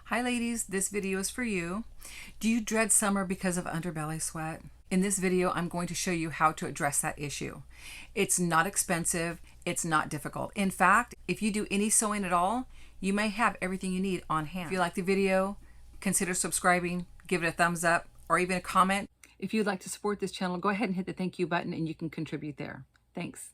Hi ladies, this video is for you. Do you dread summer because of underbelly sweat? In this video, I'm going to show you how to address that issue. It's not expensive, it's not difficult. In fact, if you do any sewing at all, you may have everything you need on hand. If you like the video, consider subscribing, give it a thumbs up, or even a comment. If you'd like to support this channel, go ahead and hit the thank you button and you can contribute there. Thanks.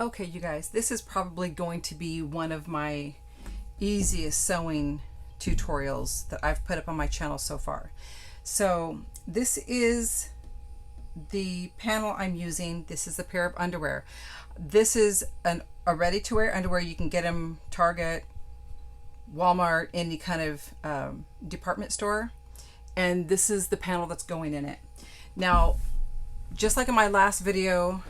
Okay, you guys, this is probably going to be one of my easiest sewing tutorials that I've put up on my channel so far. So this is the panel I'm using. This is the pair of underwear. This is a ready-to-wear underwear. You can get them Target, Walmart, any kind of department store. And this is the panel that's going in it. Now, just like in my last video,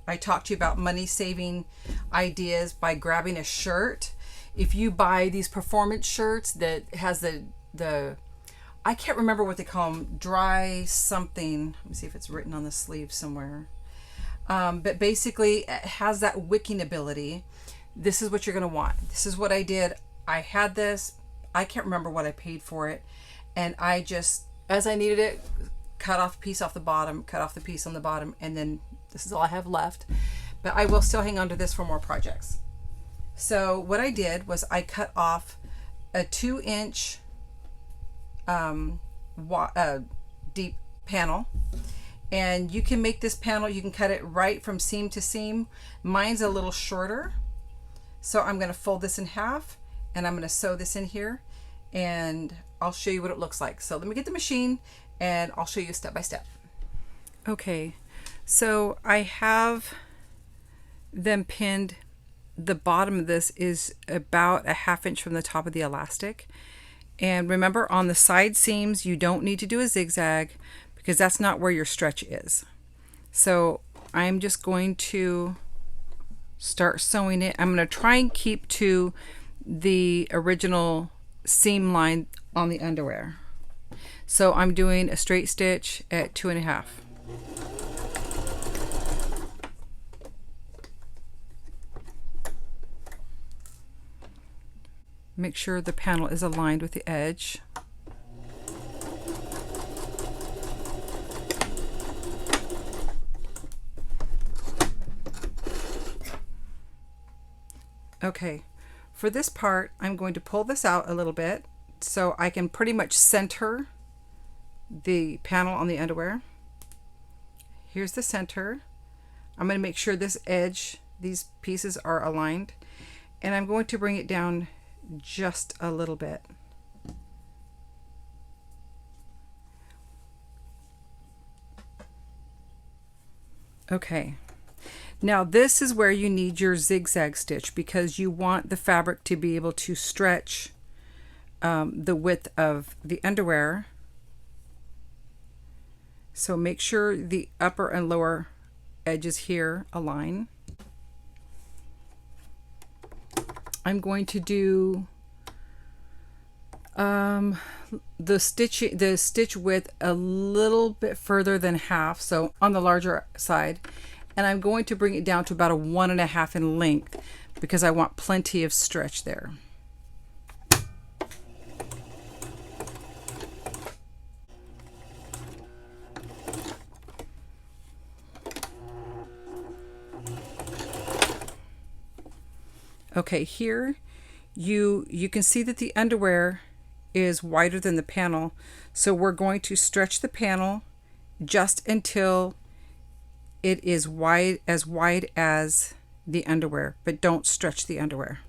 I talked to you about money saving ideas by grabbing a shirt. If you buy these performance shirts that has the I can't remember what they call them, dry something. Let me see if it's written on the sleeve somewhere. But basically it has that wicking ability. This is what you're going to want. This is what I did. I had this. I can't remember what I paid for it. And I just, as I needed it, cut off a piece off the bottom, cut off the piece on the bottom, and then this is all I have left. But I will still hang on to this for more projects. So what I did was I cut off a 2-inch deep panel. And you can make this panel, you can cut it right from seam to seam. Mine's a little shorter. So I'm going to fold this in half and I'm going to sew this in here and I'll show you what it looks like. So let me get the machine and I'll show you step by step. Okay, so I have them pinned. The bottom of this is about a 1/2 inch from the top of the elastic. And remember, on the side seams, you don't need to do a zigzag because that's not where your stretch is. So I'm just going to start sewing it. I'm going to try and keep to the original seam line on the underwear. So I'm doing a straight stitch at 2.5. Make sure the panel is aligned with the edge. Okay, for this part, I'm going to pull this out a little bit so I can pretty much center the panel on the underwear. Here's the center. I'm going to make sure this edge, these pieces are aligned, and I'm going to bring it down just a little bit. Okay, now this is where you need your zigzag stitch because you want the fabric to be able to stretch the width of the underwear. So make sure the upper and lower edges here align. I'm going to do the stitch width a little bit further than half, so on the larger side, and I'm going to bring it down to about a 1.5 in length because I want plenty of stretch there. Okay, here you can see that the underwear is wider than the panel, so we're going to stretch the panel just until it is wide as the underwear, but don't stretch the underwear.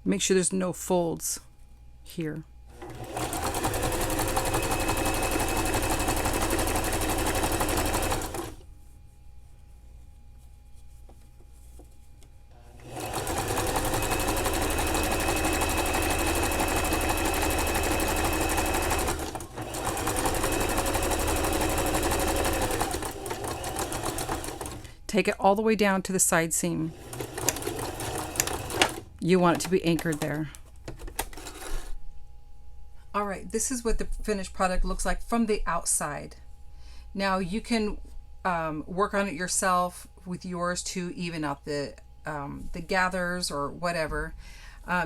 Make sure there's no folds here. Take it all the way down to the side seam. You want it to be anchored there. All right, this is what the finished product looks like from the outside. Now you can work on it yourself with yours to even out the gathers or whatever.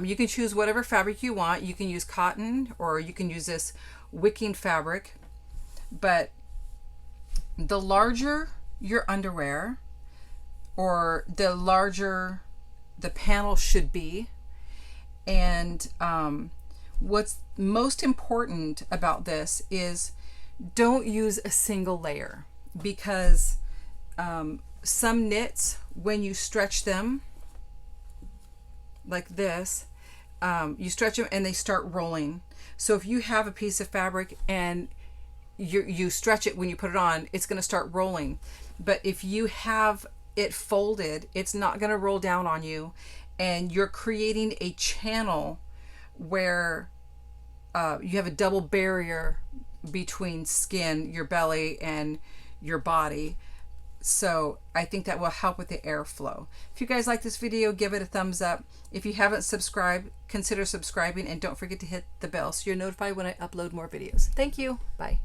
You can choose whatever fabric you want. You can use cotton or you can use this wicking fabric. But the larger your underwear, or the larger the panel should be. And what's most important about this is don't use a single layer, because some knits, when you stretch them like this, you stretch them and they start rolling. So if you have a piece of fabric and you stretch it when you put it on, it's going to start rolling. But if you have it folded, it's not going to roll down on you, and you're creating a channel where you have a double barrier between skin, your belly, and your body. So I think that will help with the airflow. If you guys like this video, give it a thumbs up. If you haven't subscribed, consider subscribing, and don't forget to hit the bell so you're notified when I upload more videos. Thank you. Bye.